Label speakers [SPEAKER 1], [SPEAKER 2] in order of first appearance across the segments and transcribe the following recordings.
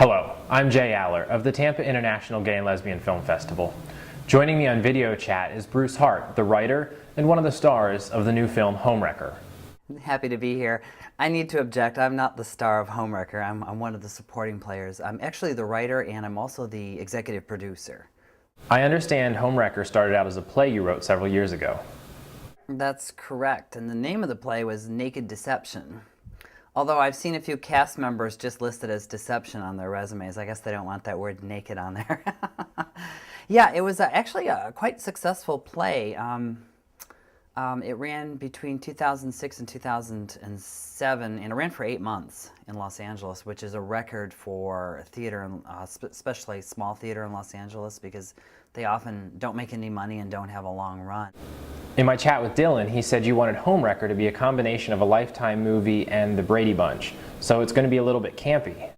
[SPEAKER 1] Hello, I'm Jay Aller of the Tampa International Gay and Lesbian Film Festival. Joining me on video chat is Bruce Hart, the writer and one of the stars of the new film Homewrecker.
[SPEAKER 2] Happy to be here. I need to object. I'm not the star of Homewrecker. I'm one of the supporting players. I'm actually the writer and I'm also the executive producer.
[SPEAKER 1] I understand Homewrecker started out as a play you wrote several years ago.
[SPEAKER 2] That's correct. And the name of the play was Naked Deception. Although I've seen a few cast members just listed as deception on their resumes. I guess they don't want that word naked on there. Yeah, it was actually a quite successful play. It ran between 2006 and 2007, and it ran for 8 months in Los Angeles, which is a record for theater, especially small theater in Los Angeles, because they often don't make any money and don't have a long run.
[SPEAKER 1] In my chat with Dylan, he said you wanted Homewrecker to be a combination of a Lifetime movie and the Brady Bunch, so it's going to be a little bit campy.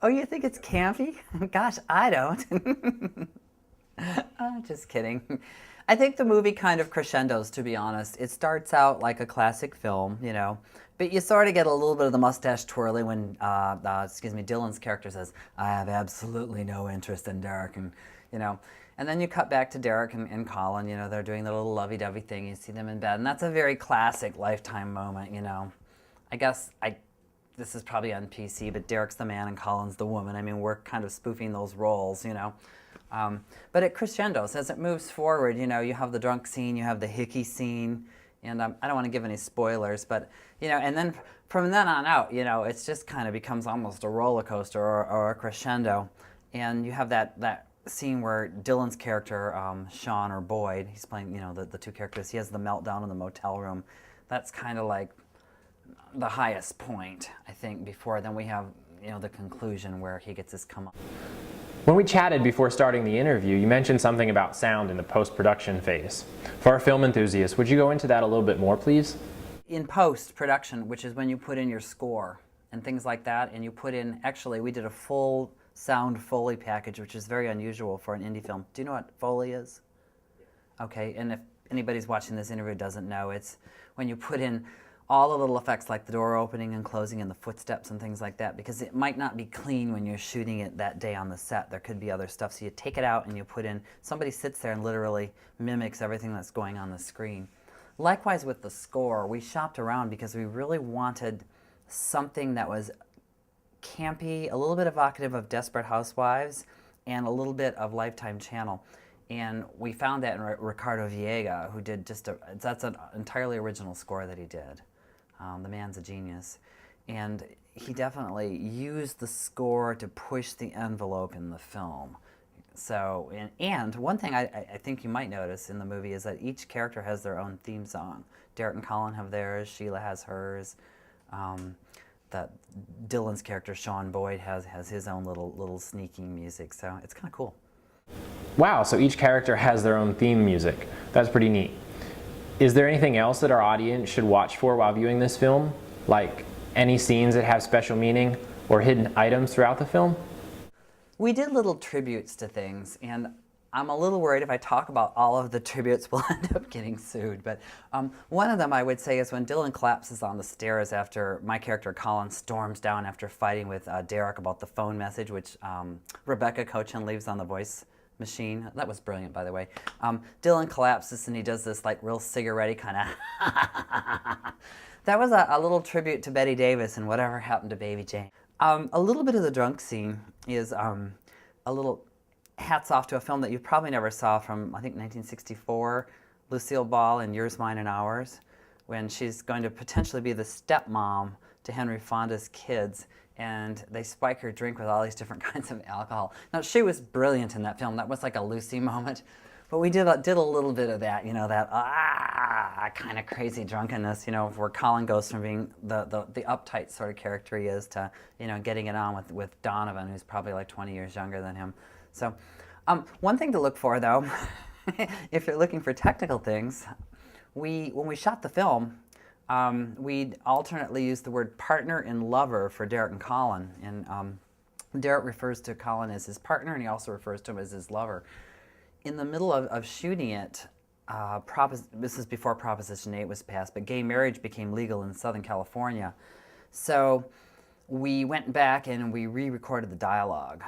[SPEAKER 2] Oh, you think it's campy? Gosh, I don't. Oh, just kidding. I think the movie kind of crescendos, to be honest. It starts out like a classic film, you know, but you sort of get a little bit of the mustache twirling when, Dylan's character says, "I have absolutely no interest in Derek," and, you know, and then you cut back to Derek and Colin, you know, they're doing the little lovey-dovey thing, you see them in bed, and that's a very classic Lifetime moment, you know. I guess this is probably on PC, but Derek's the man and Colin's the woman. I mean, we're kind of spoofing those roles, you know. But it crescendos as it moves forward. You know, you have the drunk scene, you have the hickey scene, and I don't want to give any spoilers, but you know, and then from then on out, you know, it's just kind of becomes almost a roller coaster or a crescendo, and you have that scene where Dylan's character, Sean or Boyd, he's playing, you know, the two characters. He has the meltdown in the motel room. That's kind of like the highest point, I think. Before then we have, you know, the conclusion where he gets his come up.
[SPEAKER 1] When we chatted before starting the interview, you mentioned something about sound in the post-production phase. For our film enthusiasts, would you go into that a little bit more, please?
[SPEAKER 2] In post-production, which is when you put in your score and things like that, and you put in, actually, we did a full sound Foley package, which is very unusual for an indie film. Do you know what Foley is? Okay, and if anybody's watching this interview doesn't know, it's when you put in all the little effects like the door opening and closing and the footsteps and things like that, because it might not be clean when you're shooting it that day on the set. There could be other stuff. So you take it out and you put in, somebody sits there and literally mimics everything that's going on the screen. Likewise with the score, we shopped around because we really wanted something that was campy, a little bit evocative of Desperate Housewives, and a little bit of Lifetime Channel. And we found that in Ricardo Viega, who did that's an entirely original score that he did. The man's a genius. And he definitely used the score to push the envelope in the film. So, and one thing I think you might notice in the movie is that each character has their own theme song. Derek and Colin have theirs, Sheila has hers. That Dylan's character, Sean Boyd, has his own little sneaking music. So it's kind of cool.
[SPEAKER 1] Wow, so each character has their own theme music. That's pretty neat. Is there anything else that our audience should watch for while viewing this film? Like any scenes that have special meaning or hidden items throughout the film?
[SPEAKER 2] We did little tributes to things, and I'm a little worried if I talk about all of the tributes we'll end up getting sued. But one of them I would say is when Dylan collapses on the stairs after my character Colin storms down after fighting with Derek about the phone message, which Rebecca Cochin leaves on the voice machine. That was brilliant, by the way. Dylan collapses and he does this like real cigarette-y kind of That was a little tribute to Betty Davis and whatever happened to Baby Jane. A little bit of the drunk scene is a little hats off to a film that you probably never saw from, I think, 1964, Lucille Ball in Yours, Mine, and Ours, when she's going to potentially be the stepmom to Henry Fonda's kids, and they spike her drink with all these different kinds of alcohol. Now, she was brilliant in that film. That was like a Lucy moment. But we did a little bit of that, you know, that kind of crazy drunkenness, you know, where Colin goes from being the uptight sort of character he is to, you know, getting it on with Donovan, who's probably like 20 years younger than him. So one thing to look for, though, if you're looking for technical things, when we shot the film, we alternately used the word partner and lover for Derek and Colin. And Derek refers to Colin as his partner, and he also refers to him as his lover. In the middle of shooting it, this is before Proposition 8 was passed, but gay marriage became legal in Southern California. So we went back and we re-recorded the dialogue.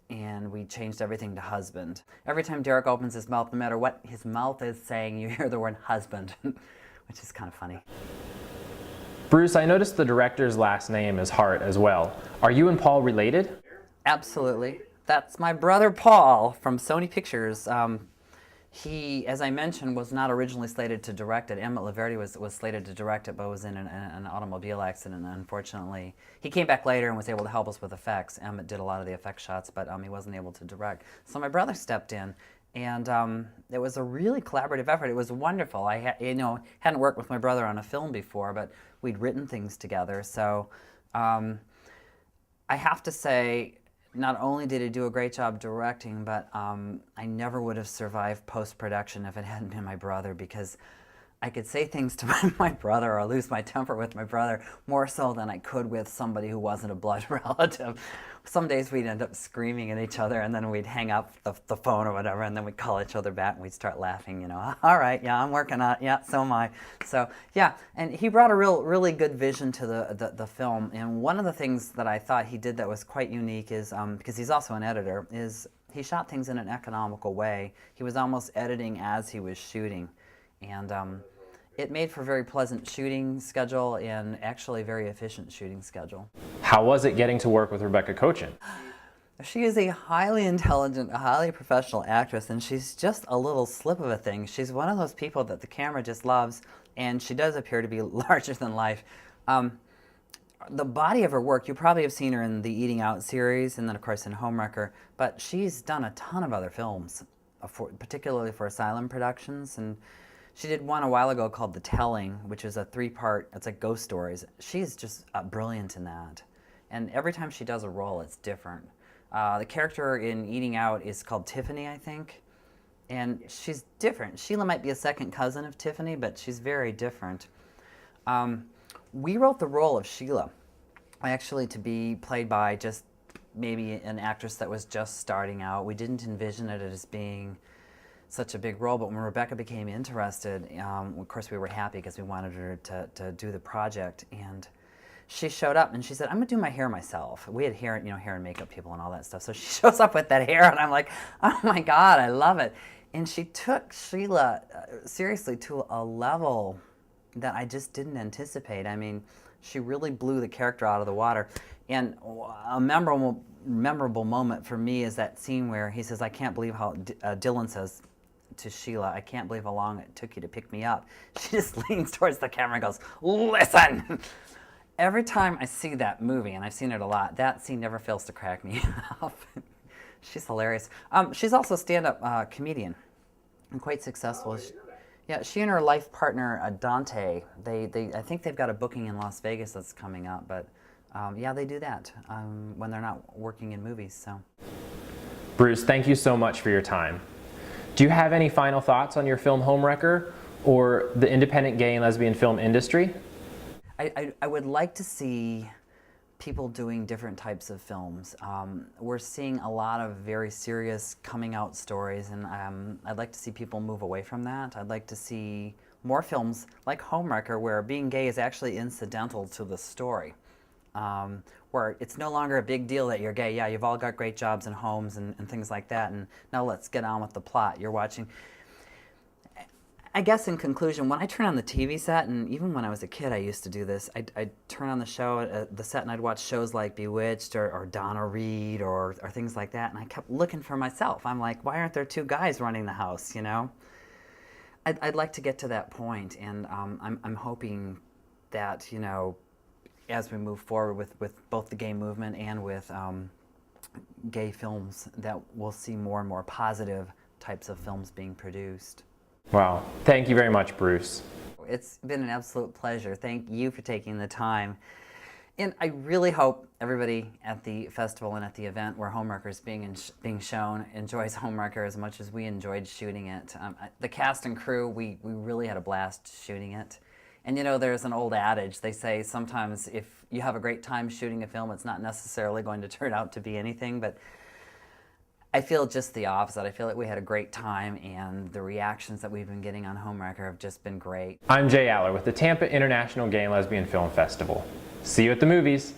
[SPEAKER 2] And we changed everything to husband. Every time Derek opens his mouth, no matter what his mouth is saying, you hear the word husband, which is kind of funny.
[SPEAKER 1] Bruce, I noticed the director's last name is Hart as well. Are you and Paul related?
[SPEAKER 2] Absolutely. That's my brother Paul from Sony Pictures. He, as I mentioned, was not originally slated to direct it. Emmett Laverty was slated to direct it, but was in an automobile accident, unfortunately. He came back later and was able to help us with effects. Emmett did a lot of the effect shots, but he wasn't able to direct. So my brother stepped in, and it was a really collaborative effort. It was wonderful. I hadn't worked with my brother on a film before, but we'd written things together. So I have to say, not only did he do a great job directing, but I never would have survived post-production if it hadn't been my brother, because I could say things to my brother or lose my temper with my brother more so than I could with somebody who wasn't a blood relative. Some days we'd end up screaming at each other, and then we'd hang up the phone or whatever, and then we'd call each other back and we'd start laughing, you know. All right, yeah, I'm working on it. Yeah, so am I. So yeah, and he brought a really good vision to the film. And one of the things that I thought he did that was quite unique is, because he's also an editor, is he shot things in an economical way. He was almost editing as he was shooting. And it made for a very pleasant shooting schedule and actually a very efficient shooting schedule.
[SPEAKER 1] How was it getting to work with Rebecca Cochin?
[SPEAKER 2] She is a highly intelligent, highly professional actress, and she's just a little slip of a thing. She's one of those people that the camera just loves, and she does appear to be larger than life. The body of her work, you probably have seen her in the Eating Out series, and then of course in Homewrecker, but she's done a ton of other films, particularly for Asylum Productions, and she did one a while ago called The Telling, which is a 3-part, it's like ghost stories. She's just brilliant in that. And every time she does a role, it's different. The character in Eating Out is called Tiffany, I think. And she's different. Sheila might be a second cousin of Tiffany, but she's very different. We wrote the role of Sheila, actually to be played by just maybe an actress that was just starting out. We didn't envision it as being such a big role, but when Rebecca became interested, of course we were happy because we wanted her to do the project, and she showed up and she said, I'm gonna do my hair myself. We had hair, hair and makeup people and all that stuff, so she shows up with that hair and I'm like, oh my God, I love it. And she took Sheila seriously to a level that I just didn't anticipate. I mean, she really blew the character out of the water. And a memorable moment for me is that scene where he says, I can't believe how, Dylan says to Sheila, I can't believe how long it took you to pick me up. She just leans towards the camera and goes, listen! Every time I see that movie, and I've seen it a lot, that scene never fails to crack me up. She's hilarious. She's also a stand-up comedian and quite successful. Yeah, she and her life partner, Dante, I think they've got a booking in Las Vegas that's coming up, but yeah, they do that when they're not working in movies. So,
[SPEAKER 1] Bruce, thank you so much for your time. Do you have any final thoughts on your film Homewrecker or the independent gay and lesbian film industry?
[SPEAKER 2] I would like to see people doing different types of films. We're seeing a lot of very serious coming out stories, and I'd like to see people move away from that. I'd like to see more films like Homewrecker where being gay is actually incidental to the story. Where it's no longer a big deal that you're gay. Yeah, you've all got great jobs and homes and things like that, and now let's get on with the plot. You're watching. I guess in conclusion, when I turn on the TV set, and even when I was a kid I used to do this, I'd turn on the show, the set, and I'd watch shows like Bewitched or Donna Reed or things like that, and I kept looking for myself. I'm like, why aren't there two guys running the house, you know? I'd like to get to that point, and I'm hoping that, you know, as we move forward with both the gay movement and with gay films, that we'll see more and more positive types of films being produced.
[SPEAKER 1] Wow. Thank you very much, Bruce.
[SPEAKER 2] It's been an absolute pleasure. Thank you for taking the time. And I really hope everybody at the festival and at the event where Homewrecker is being shown enjoys Homewrecker as much as we enjoyed shooting it. The cast and crew, we really had a blast shooting it. And you know, there's an old adage, they say sometimes if you have a great time shooting a film, it's not necessarily going to turn out to be anything, but I feel just the opposite. I feel like we had a great time, and the reactions that we've been getting on Homewrecker have just been great.
[SPEAKER 1] I'm Jay Aller with the Tampa International Gay and Lesbian Film Festival. See you at the movies.